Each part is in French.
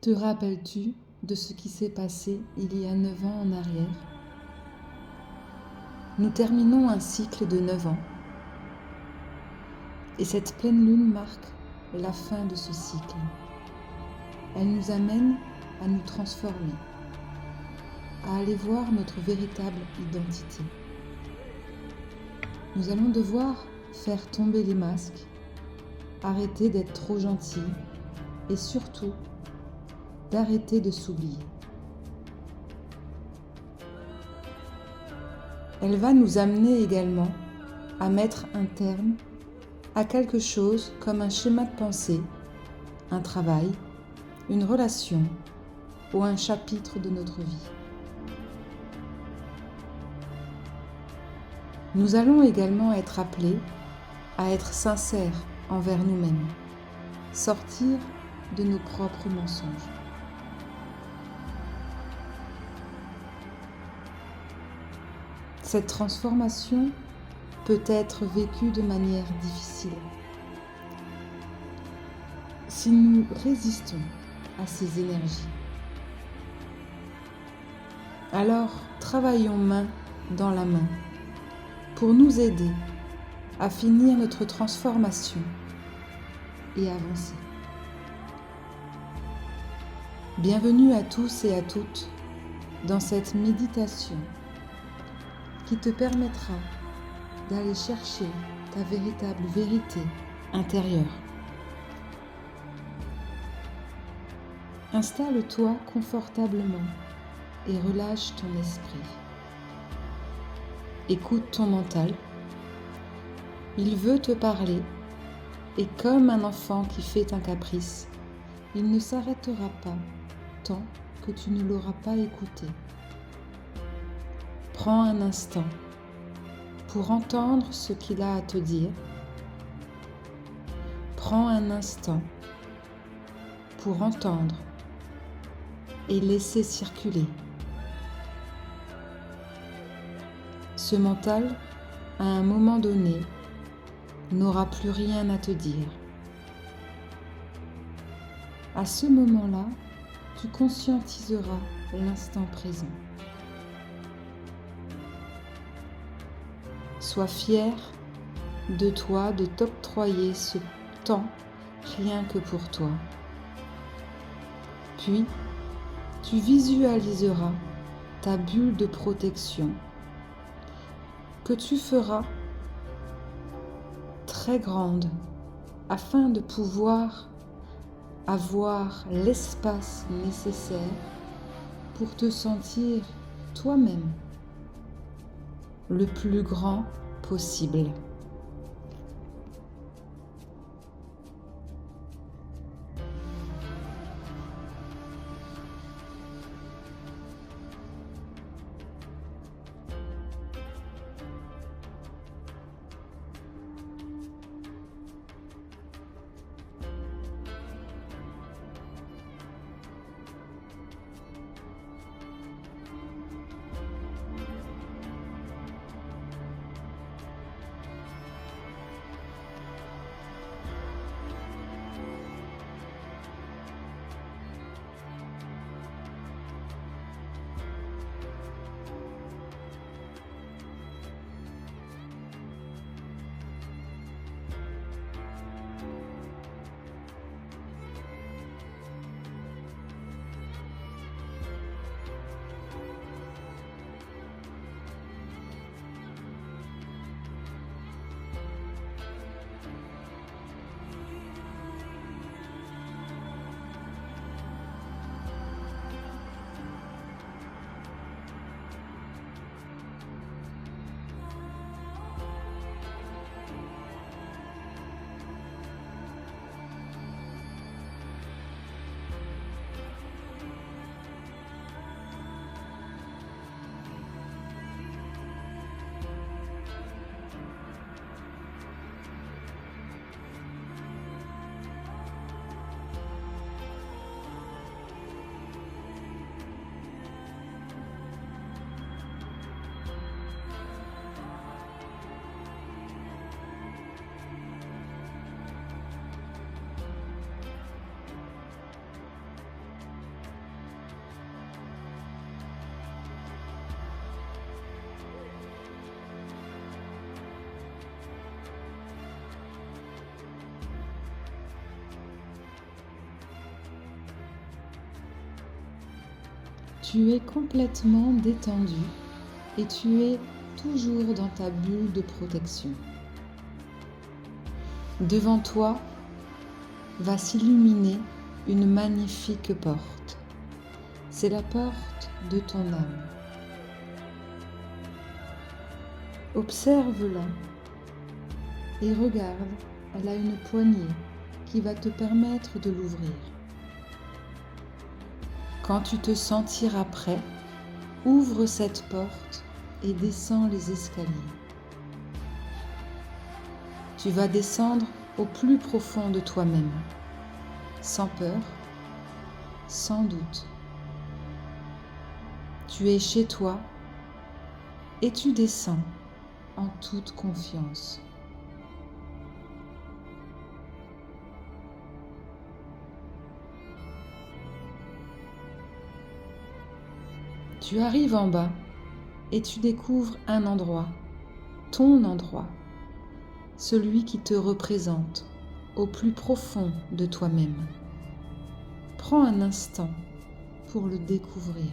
Te rappelles-tu de ce qui s'est passé il y a 9 ans en arrière? Nous terminons un cycle de 9 ans et cette pleine lune marque la fin de ce cycle. Elle nous amène à nous transformer, à aller voir notre véritable identité. Nous allons devoir faire tomber les masques, arrêter d'être trop gentils et surtout d'arrêter de s'oublier. Elle va nous amener également à mettre un terme à quelque chose comme un schéma de pensée, un travail, une relation ou un chapitre de notre vie. Nous allons également être appelés à être sincères envers nous-mêmes, sortir de nos propres mensonges. Cette transformation peut être vécue de manière difficile. Si nous résistons à ces énergies, alors travaillons main dans la main pour nous aider à finir notre transformation et avancer. Bienvenue à tous et à toutes dans cette méditation qui te permettra d'aller chercher ta véritable vérité intérieure. Installe-toi confortablement et relâche ton esprit. Écoute ton mental. Il veut te parler et comme un enfant qui fait un caprice, il ne s'arrêtera pas tant que tu ne l'auras pas écouté. Prends un instant pour entendre ce qu'il a à te dire. Prends un instant pour entendre et laisser circuler. Ce mental, à un moment donné, n'aura plus rien à te dire. À ce moment-là, tu conscientiseras l'instant présent. Sois fier de toi de t'octroyer ce temps rien que pour toi. Puis, tu visualiseras ta bulle de protection que tu feras très grande afin de pouvoir avoir l'espace nécessaire pour te sentir toi-même le plus grand possible. Tu es complètement détendu et tu es toujours dans ta bulle de protection. Devant toi va s'illuminer une magnifique porte. C'est la porte de ton âme. Observe-la et regarde, elle a une poignée qui va te permettre de l'ouvrir. Quand tu te sentiras prêt, ouvre cette porte et descends les escaliers. Tu vas descendre au plus profond de toi-même, sans peur, sans doute. Tu es chez toi et tu descends en toute confiance. Tu arrives en bas et tu découvres un endroit, ton endroit, celui qui te représente au plus profond de toi-même. Prends un instant pour le découvrir.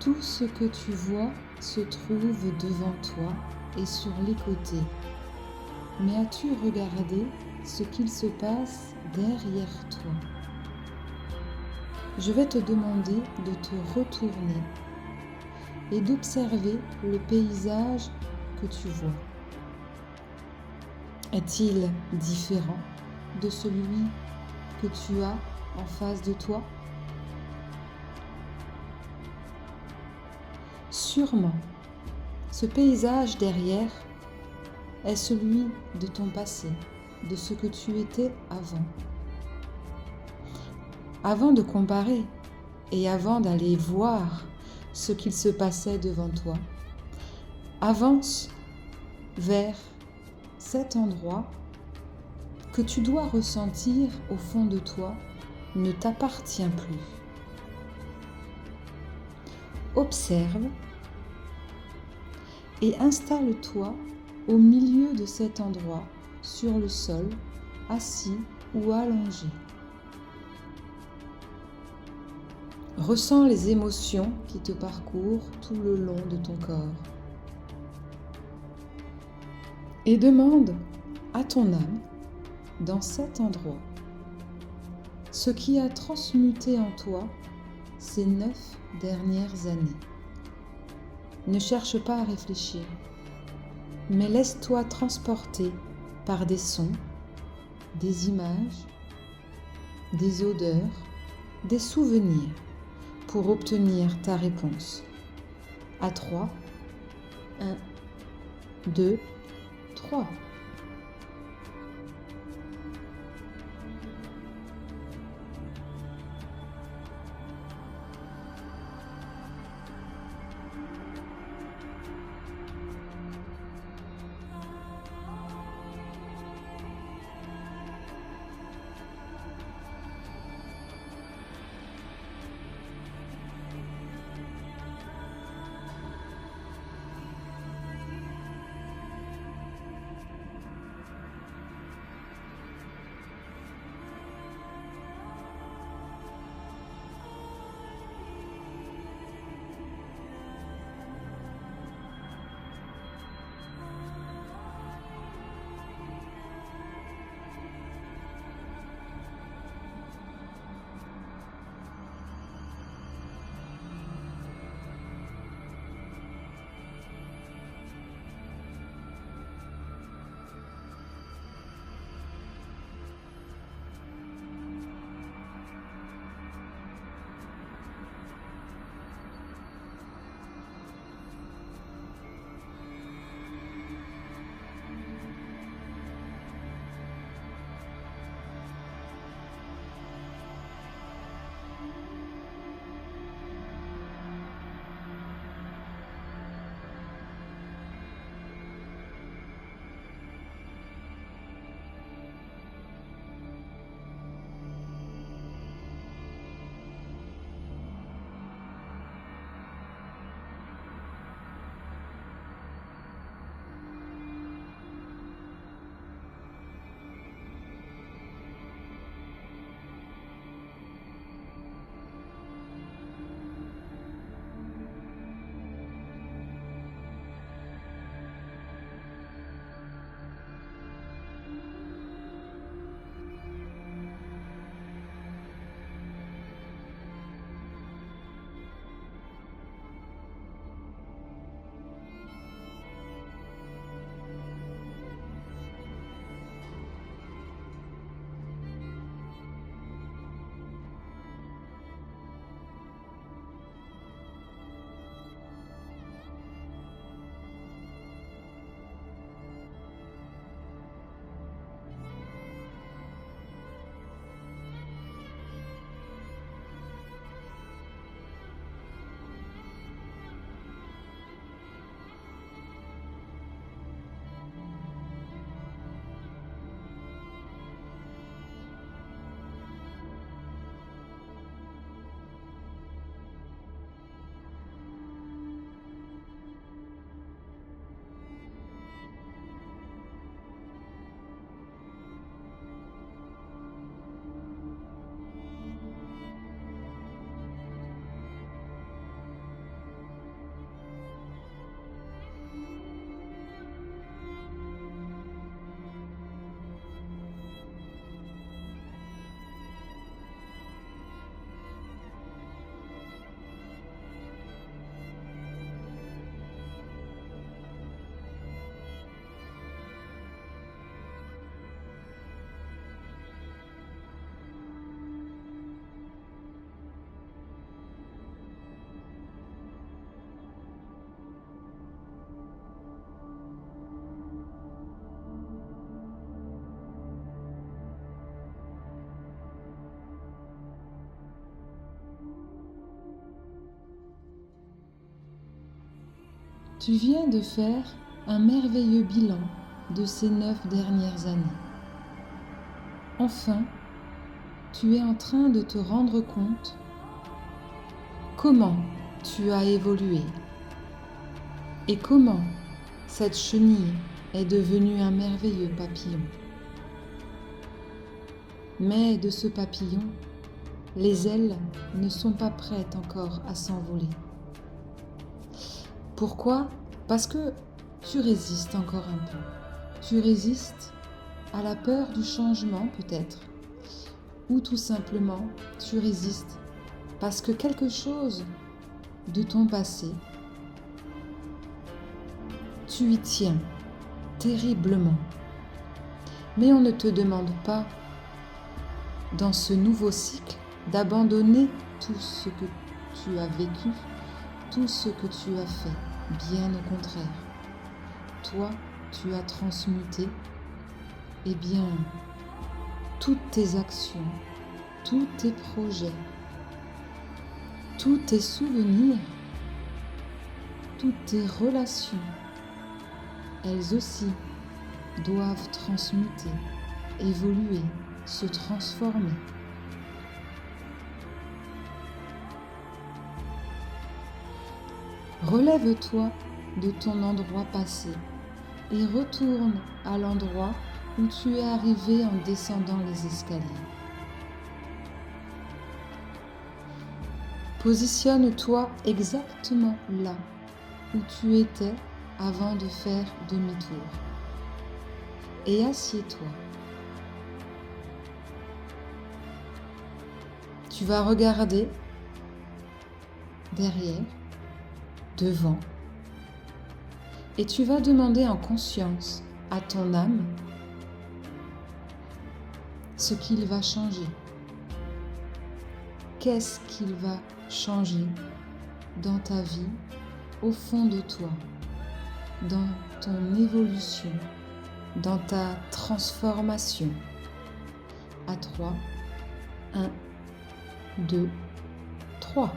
Tout ce que tu vois se trouve devant toi et sur les côtés. Mais as-tu regardé ce qu'il se passe derrière toi? Je vais te demander de te retourner et d'observer le paysage que tu vois. Est-il différent de celui que tu as en face de toi? Sûrement, ce paysage derrière est celui de ton passé, de ce que tu étais avant. Avant de comparer et avant d'aller voir ce qu'il se passait devant toi, avance vers cet endroit que tu dois ressentir au fond de toi ne t'appartient plus. Observe et installe-toi au milieu de cet endroit, sur le sol, assis ou allongé. Ressens les émotions qui te parcourent tout le long de ton corps. Et demande à ton âme, dans cet endroit, ce qui a transmuté en toi ces 9 dernières années. Ne cherche pas à réfléchir, mais laisse-toi transporter par des sons, des images, des odeurs, des souvenirs pour obtenir ta réponse. À 3, 1, 2, 3. Tu viens de faire un merveilleux bilan de ces 9 dernières années. Enfin, tu es en train de te rendre compte comment tu as évolué et comment cette chenille est devenue un merveilleux papillon. Mais de ce papillon, les ailes ne sont pas prêtes encore à s'envoler. Pourquoi ? Parce que tu résistes encore un peu. Tu résistes à la peur du changement peut-être, ou tout simplement tu résistes parce que quelque chose de ton passé, tu y tiens terriblement. Mais on ne te demande pas, dans ce nouveau cycle, d'abandonner tout ce que tu as vécu, tout ce que tu as fait. Bien au contraire. Toi, tu as transmuté, eh bien, toutes tes actions, tous tes projets, tous tes souvenirs, toutes tes relations, elles aussi doivent transmuter, évoluer, se transformer. Relève-toi de ton endroit passé et retourne à l'endroit où tu es arrivé en descendant les escaliers. Positionne-toi exactement là où tu étais avant de faire demi-tour et assieds-toi. Tu vas regarder derrière, devant, et tu vas demander en conscience à ton âme ce qu'il va changer. Qu'est-ce qu'il va changer dans ta vie, au fond de toi, dans ton évolution, dans ta transformation. À 3, 1, 2, 3.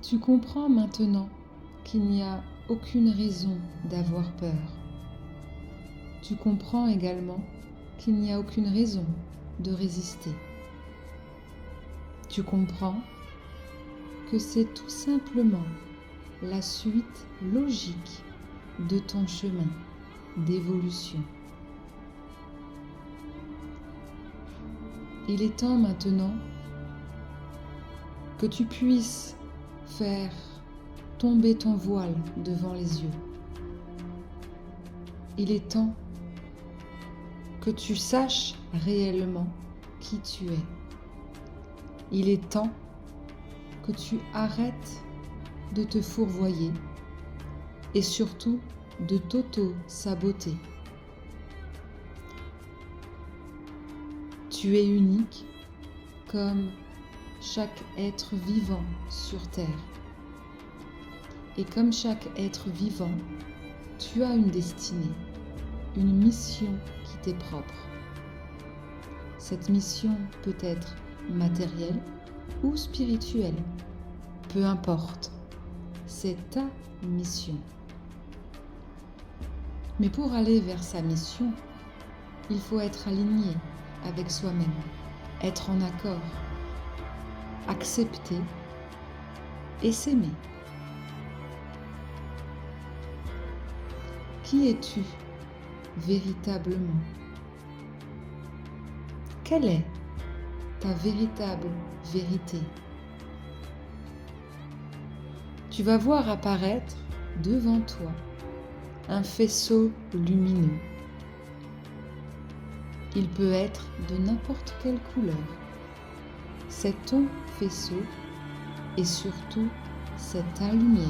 Tu comprends maintenant qu'il n'y a aucune raison d'avoir peur. Tu comprends également qu'il n'y a aucune raison de résister. Tu comprends que c'est tout simplement la suite logique de ton chemin d'évolution. Il est temps maintenant que tu puisses faire tomber ton voile devant les yeux. Il est temps que tu saches réellement qui tu es. Il est temps que tu arrêtes de te fourvoyer et surtout de t'auto-saboter. Tu es unique comme chaque être vivant sur Terre. Et comme chaque être vivant, tu as une destinée, une mission qui t'est propre. Cette mission peut être matérielle ou spirituelle, peu importe, c'est ta mission. Mais pour aller vers sa mission, il faut être aligné avec soi-même, être en accord, accepter et s'aimer. Qui es-tu véritablement? Quelle est ta véritable vérité? Tu vas voir apparaître devant toi un faisceau lumineux. Il peut être de n'importe quelle couleur. C'est ton faisceau et surtout c'est ta lumière.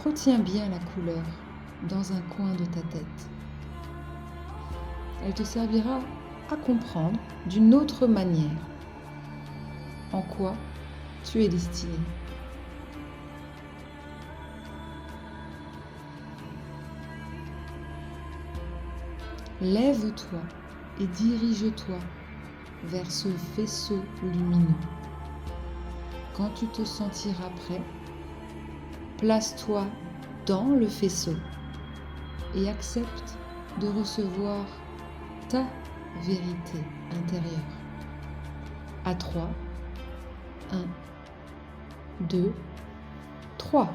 Retiens bien la couleur dans un coin de ta tête. Elle te servira à comprendre d'une autre manière en quoi tu es destiné. Lève-toi et dirige-toi vers ce faisceau lumineux. Quand tu te sentiras prêt, place-toi dans le faisceau et accepte de recevoir ta vérité intérieure. À 3, 1, 2, 3.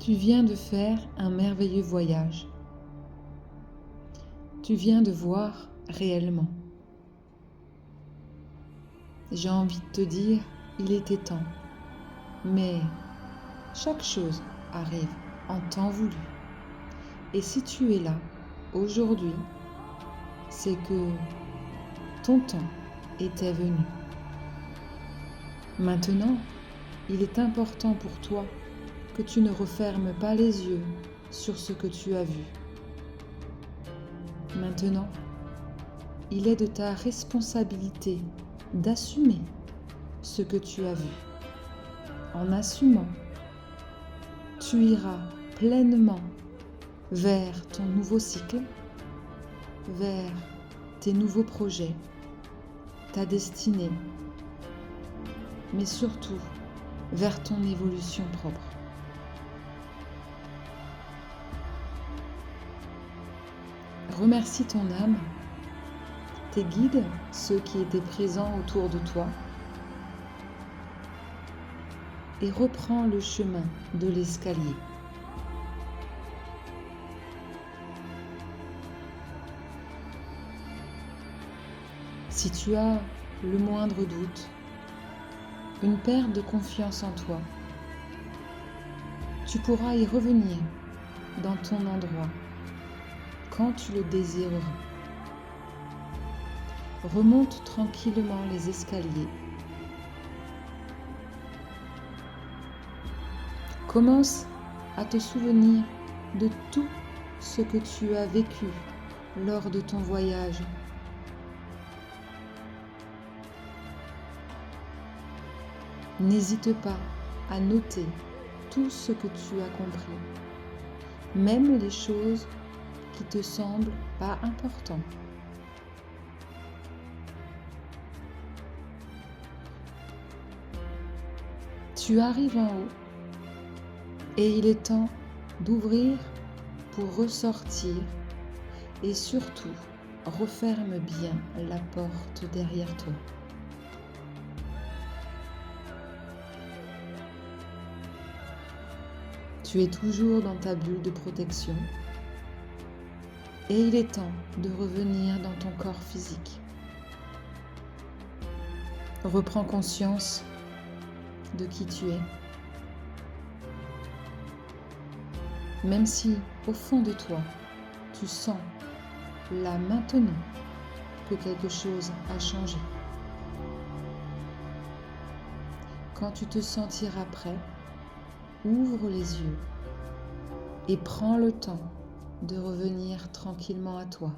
Tu viens de faire un merveilleux voyage. Tu viens de voir réellement. J'ai envie de te dire, il était temps. Mais chaque chose arrive en temps voulu. Et si tu es là, aujourd'hui, c'est que ton temps était venu. Maintenant, il est important pour toi que tu ne refermes pas les yeux sur ce que tu as vu. Maintenant, il est de ta responsabilité d'assumer ce que tu as vu. En assumant, tu iras pleinement vers ton nouveau cycle, vers tes nouveaux projets, ta destinée, mais surtout vers ton évolution propre. Remercie ton âme, tes guides, ceux qui étaient présents autour de toi, et reprends le chemin de l'escalier. Si tu as le moindre doute, une perte de confiance en toi, tu pourras y revenir dans ton endroit quand tu le désireras. Remonte tranquillement les escaliers. Commence à te souvenir de tout ce que tu as vécu lors de ton voyage. N'hésite pas à noter tout ce que tu as compris, même les choses qui te semblent pas importantes. Tu arrives en haut et il est temps d'ouvrir pour ressortir et surtout referme bien la porte derrière toi. Tu es toujours dans ta bulle de protection et il est temps de revenir dans ton corps physique. Reprends conscience de qui tu es. Même si au fond de toi, tu sens là maintenant que quelque chose a changé. Quand tu te sentiras prêt, ouvre les yeux et prends le temps de revenir tranquillement à toi.